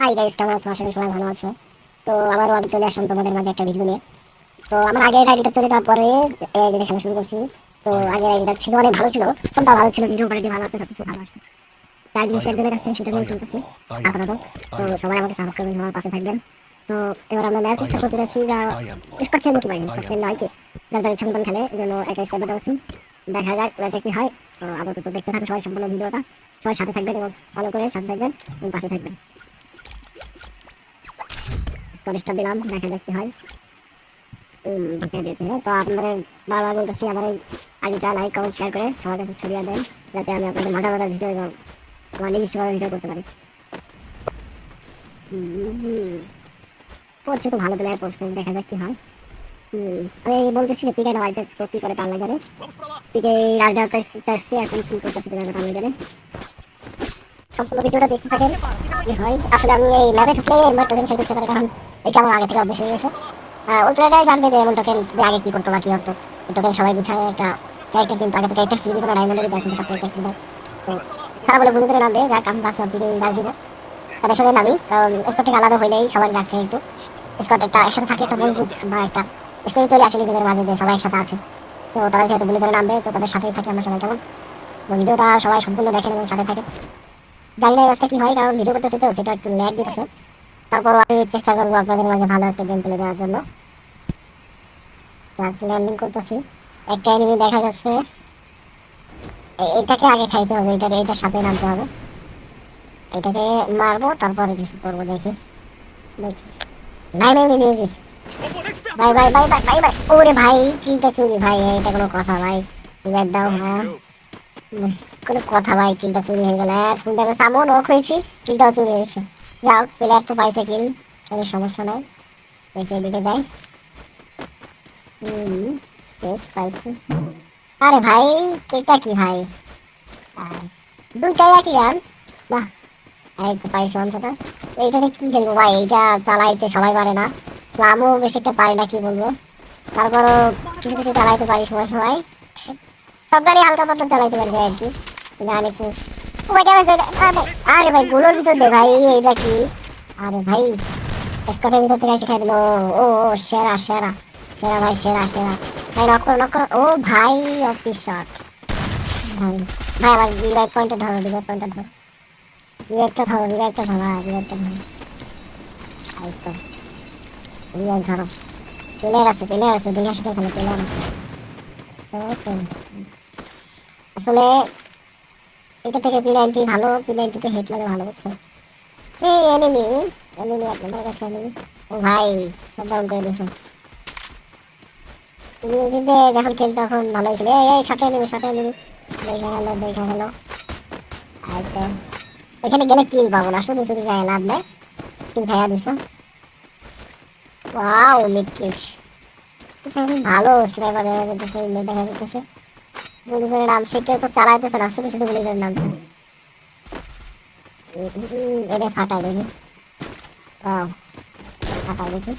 Hi guys, কেমন আছো? আশা করি সবাই ভালো আছো। তো আবারও আমি চলে আসলাম তোমাদের মাঝে একটা ভিডিও নিয়ে। তো আমার আগের আইডিটা চলে যাওয়ার পরে এই আইডিটা খেলা শুরু করছি। তো আগের আইডিটা ছিল, অনেক ভালো ছিল, ফোনটা ভালো ছিল, ভিডিও কোয়ালিটি ভালো আছে, সবকিছু ভালো আসে। তাই জিনিস একজনের কাছে সেটা নিয়ে চলতেছি আপাতত। তো সবাই আমাকে সাপোর্ট করবেন, সবার পাশে থাকবেন। তো এবার আমরা ম্যাচ চেষ্টা করতে যাচ্ছি, যা স্কট খেলবো কি পারি, স্কট খেললে হয় কি যার যার ইচ্ছা মতন খেলে, এই জন্য একটা স্কট দিতে পারছি। দেখা যাক ম্যাচে কি হয়। তো আপাতত দেখতে থাকুন সবাই সম্পূর্ণ ভিডিওটা, সবাই সাথে থাকবেন এবং ফলো করে সাথে থাকবেন এবং পাশে থাকবেন। স্কোয়াডটা দিলাম, দেখা যাক কি হয়। ঢুকে দিয়েছে। তো আপনাদের বারবার বলতেছি, আমার এই আইডিটা লাইক কমেন্ট শেয়ার করে সবার কাছে ছড়িয়ে দেন, যাতে আমি আপনাদের মজার মজার ভিডিও এবং আমার নিজস্বভাবে ভিডিও করতে পারি। পড়ছে তো ভালো প্লেয়ার পড়ছে, দেখা যাক কি হয়। আমি বলতেছি যে পিকে নাইটে কি করে টান লাগে, পিকে রাজা চাইছে এখন কি করতেছে পিকে টান লাগে। সম্পূর্ণ ভিডিওটা দেখতে থাকেন কি হয়। আসলে আমি এই ম্যাপে ঢুকলে এমন টোকেন খেলতে ইচ্ছে করে, কারণ এটা আমার আগে থেকে অভ্যেস হয়ে গেছে। ওই প্লেয়ারটাই জানবে যে এমন টোকেন যে আগে কি করতো বা কি হতো। টোকেন সবাই বুঝায় একটা ক্যারেক্টার, কিন্তু আগে তো ক্যারেক্টার ফ্রি দিত না, ডায়মন্ডের দিতে আসলে সব ক্যারেক্টার ফ্রি দেয়। তো খারাপ বলে বুঝতে নামবে, যাক আমি বাচ্চা দিকে রাজ দিব তাদের সঙ্গে নামি, কারণ স্কোর থেকে আলাদা হইলেই সবাই রাখছে একটু। স্কোর একটা একসাথে থাকে, একটা মজবুত বা একটা স্কোর চলে আসে নিজেদের মাঝে যে সবাই একসাথে আছে। তো তারা যেহেতু গুলি করে নামবে, তো তাদের সাথেই থাকি আমরা সবাই। কেমন ভিডিওটা সবাই সম্পূর্ণ দেখেন এবং সাথে থাকে। জানি না আজকে কি হয়, কারণ ভিডিও করতেছে তো সেটা একটু ল্যাগ দিতেছে। তারপর আমি চেষ্টা করবো আপনাদের মাঝে ভালো একটা গেম প্লে দেওয়ার জন্য। ল্যান্ডিং করতেছি, একটা এনিমি দেখা যাচ্ছে। এটাকে আগে খাইতে হবে, এটার সাথে নামতে হবে। এটাকে মারবো, তারপরে কিছু করবো। দেখি দেখি ভাই ভাই মিউজিক, ভাই ভাই ভাই ভাই ভাই ভাই, ওরে ভাই কিলটা চুরি ভাই, এটা কোনো কথা ভাই? রিভাইভ দাও। হ্যাঁ, কোনো কথা ভাই? কিলটা চুরি হয়ে গেল। ফুল টাইমে সামন ওক হয়েছি, কিলটাও চুরি হয়েছে। যাও, প্লেয়ার তো পাইছে কিল, কোনো সমস্যা নাই। দেখে দিকে যাই। বেশ পাইছি। আরে ভাই, এটা কি ভাই? আর দুইটাই একই গান। বাহ, এই তো পাইছি অন্তত। এইটাকে কি খেলবো ভাই? এইটা চালাইতে সবাই পারে না, আমিও বেশি একটা পারি না, কি বলবো। তারপরও কিছু কিছু চালাইতে পারি সময় সময়। সব গাড়ি হালকা পাতলা চালাইতে পারি আর কি। গান একটু ও ভাই কেমন চলে? আরে ভাই গুলোর ভিতর দে ভাই, এইটা কি? আরে ভাই, স্কটের ভিতর থেকে এসে খাই দিল। ও ও, সেরা সেরা সেরা ভাই, সেরা সেরা ভাই। নক করো নক করো। ও ভাই, অফিস শট ভাই। ভাই আমার রিভাইভ পয়েন্টে ধরো, রিভাইভ পয়েন্টে ধরো, রিভাইভটা ধরো, রিভাইভটা ধরো, রিভাইভটা ধরো। এই তো রিভাইভ ধরো। প্লেয়ার আছে, প্লেয়ার আছে, দেখে আসতে খেলো, প্লেয়ার আছে। ওকে, আসলে এটা থেকে P90 ভালো, P90 তে হেড লাগে ভালো, বুঝছো? এই এনিমি, এনিমি আপনাদের কাছে এনিমি। ও ভাই, সব ডাউন করে দিয়েছে। তুমি কিন্তু যখন খেলতে তখন ভালোই ছিল। এই সাথে এনিমি, সাথে এনিমি। দেখা গেল, দেখা গেল। আর তো এখানে গেলে কিল পাবো না, শুধু শুধু যায় লাভ নেই। কিল খাইয়া দিছো। ওয়াও, মিড কিল। ভালো স্নাইপার দেখা যেতেছে, দেখা যেতেছে। গুলিজনের নাম সেটা তো চালাইতেছে না, শুধু শুধু গুলিজনের নামছে। এটা ফাটাই দেখি। ওয়াও, ফাটাই দেখি।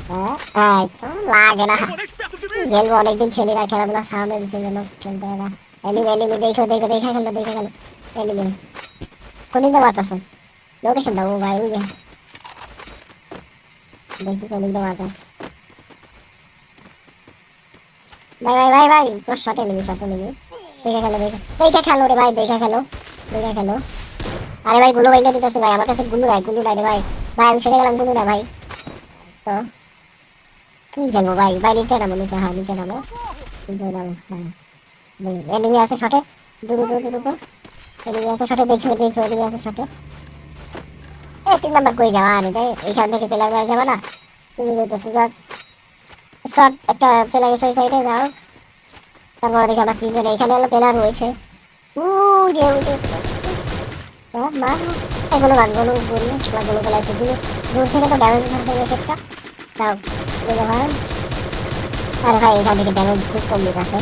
হ্যাঁ, এই তো লাগে না। খেলবো, অনেকদিন খেলি না, খেলাধুলা সামনে দিচ্ছে জন্য খেলতে হবে না। এনিমি এনিমি, দেখো দেখো, দেখা গেল, দেখা গেল। এনিমি কোন দিকে মারতেছে? লোকেশন দাও ভাই, ওই যে দেখি কোন দিকে মারতেছে। ভাই ভাই ভাই ভাই, তোর সাথে এনিমি, সাথে এনিমি। দেখা গেল, দেখা খেলো রে ভাই, দেখা খেলো, দেখা খেলো। আরে ভাই গুলো ভাইটা দিতেছে ভাই, আমার কাছে গুলো নাই, গুলো নাই রে ভাই। ভাই আমি সেরে গেলাম, গুলো না ভাই। তো কি খেলবো ভাই? ভাই নিচে নামো, নিচে, হ্যাঁ নিচে নামো, নিচে নামো, হ্যাঁ। এনিমি আছে শটে, দূরে দূরে দূরে। এদিকে আছে শটে, দেখো দেখো, এদিকে আছে শটে। এই 3 নাম্বার কই যাওয়া? আরে ভাই, এইখান থেকে পেলার হয়ে যাবে না? চলে যেতেছে, যাক। স্কট একটা চলে গেছে ওই সাইডে, যাও। তারপর দেখি আমরা তিনজন, এখানে হলো পেলার রয়েছে। যে ওই যে মা, এগুলো গান গুলো গুলি গুলো ফেলাইছে, গুলো দূর থেকে তো ড্যামেজ ধরতে গেছে একটা। তাও বুঝে ভাই। আরে ভাই, এখান থেকে ড্যামেজ খুব কম দিতেছে,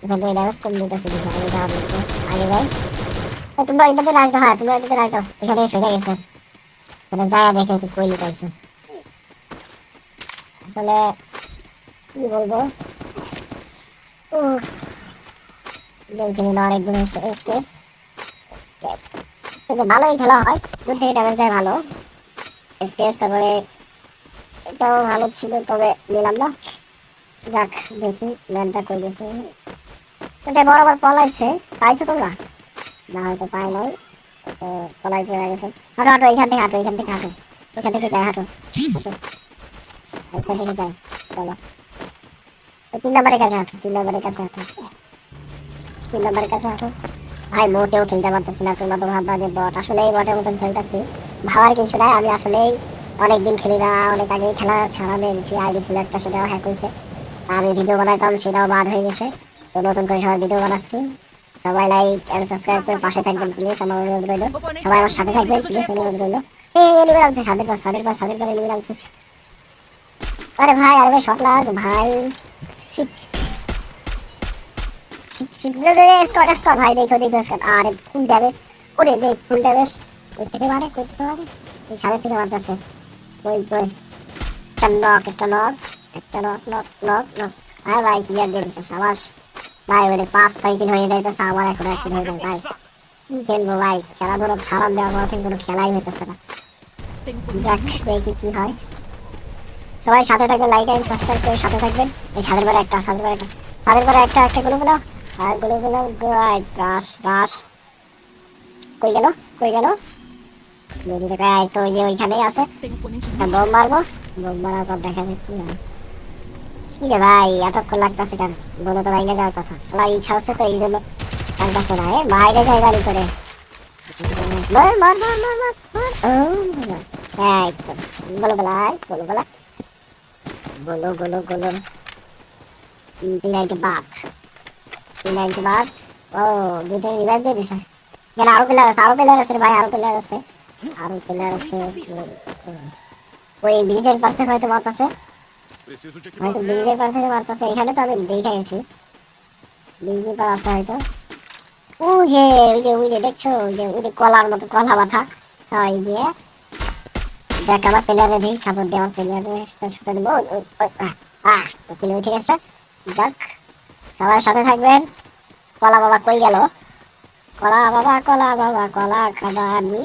এখান থেকে ড্যামেজ কম দিতেছে, দেখি আগে যাওয়া লাগবে। আগে যাই। তোমরা এটাতে রাখো, হ্যাঁ তোমরা এটাতে রাখো, এখানে সোজা গেছে। মানে যায় দেখে একটু কইলি পাইছে। আসলে কি বলবো, গেমটি অনেকগুলো স্পেস, ভালোই খেলা হয়, দূর থেকে ড্যামেজ দেয় ভালো। স্পেস, তারপরে এটাও ভালো ছিল, তবে নিলাম না। যাক, দেখি ল্যান্ডটা করে গেছে। এটা বরাবর পলাইছে, পাইছো তোমরা? না হয়তো পাই নাই, পলাইছে হয়ে গেছে। হাঁটো হাঁটো, এখান থেকে হাঁটো, এখান থেকে হাঁটো, এখান থেকে যাই, হাঁটো হাঁটো, এখান থেকে যাই, চলো। 3 নম্বরের কাছে হাঁটো, 3 নম্বরের কাছে হাঁটো, 3 নম্বরের কাছে হাঁটো। ভাই মোটেও খেলতে পারতেছি না, তোমরা তো ভাববা যে বট, আসলে এই বটের মতন খেলতেছি। ভাবার কিছু নাই, আমি আসলেই অনেকদিন খেলি না, অনেক আগেই খেলা ছাড়া দিয়েছি। আইডি ছিল একটা, সেটাও হ্যাক হয়েছে। আমি ভিডিও বানাইতাম, সেটাও বাদ হয়ে গেছে। তো নতুন করে সবাই ভিডিও বানাচ্ছি। সবাই লাইক এন্ড সাবস্ক্রাইব করে পাশে থাকবেন প্লিজ, আমার অনুরোধ রইল। সবাই আমার সাথে থাকবেন প্লিজ, অনুরোধ রইল। এনিমে আছে, সাদের পর এনিমে আছে। আরে ভাই, আরে ভাই, শট লাগ ভাই। Shit shit shit, Scott Scott ভাই, দেখো দেখো স্কট। আরে ফুল ড্যামেজ, ওরে দেখ ফুল ড্যামেজ। কই থেকে মারে, কই থেকে মারে? এই সামনে থেকে মারতেছে। কই কই, একটা নক, একটা নক, একটা নক নক নক নক। আরে ভাই ক্লিয়ার দিয়ে দিচ্ছে, সাবাস ভাই। ওরে 5-6 কিল হয়ে যাইতেছে, আমার এখন 1 কিল হয়ে যায় ভাই। কি খেলবো ভাই, খেলাধুলা ছাড়ান দেওয়ার পর থেকে কোনো খেলাই হইতেছে না। যাক, দেখি কি হয়। সবাই সাথে থাকবেন, লাইক এন্ড সাবস্ক্রাইব করে সাথে থাকবেন। এই ছাদের পরে একটা, ছাদের পরে একটা, ছাদের পরে একটা, একটা গুলো আর গুলো গাইড রাশ রাশ। কই গেল, কই গেল? যদি দেখায় তো ওই যে ওইখানেই আছে। একটা বোম মারবো, বোম মারার পর দেখা যাচ্ছে কি হয়। কি রে ভাই, এতক্ষণ লাগতেছে কেন? বলে তো বাইরে যাওয়ার কথা। সবাই ইচ্ছা হচ্ছে তো, এই জন্য লাগতেছে না। বাইরে যাই গাড়ি করে। মার মার মার মার মার মার। এই তো বলো বেলায়, বলো বেলা, বলো বলো বলো। দিনাইতে বাঘ, দিনাইতে বাঘ। ও, দুটো রিভাইভ দিয়ে দিছে। এখানে আরো প্লেয়ার আছে, আরো প্লেয়ার আছে রে ভাই, আরো প্লেয়ার আছে, আরো প্লেয়ার আছে। ওই ব্রিজের পাশে হয়তো মারতেছে, হয়তো ব্রিজের পাশে মারতেছে। এখানে তো আমি দেখে গেছি, ব্রিজের পার আছে হয়তো। ওই যে ওই যে ওই যে দেখছো, ওই যে কলার মতো, কলা মাথা। এই দিয়ে দেখ, আমার প্লেয়ারে দিই সাপোর্ট দিয়ে, আমার প্লেয়ারে সাপোর্ট দেবো। তো প্লে উঠে গেছে। যাক, সবার সাথে থাকবেন। কলা বাবা কই গেল? কলা বাবা, কলা বাবা, কলা খাবা আমি।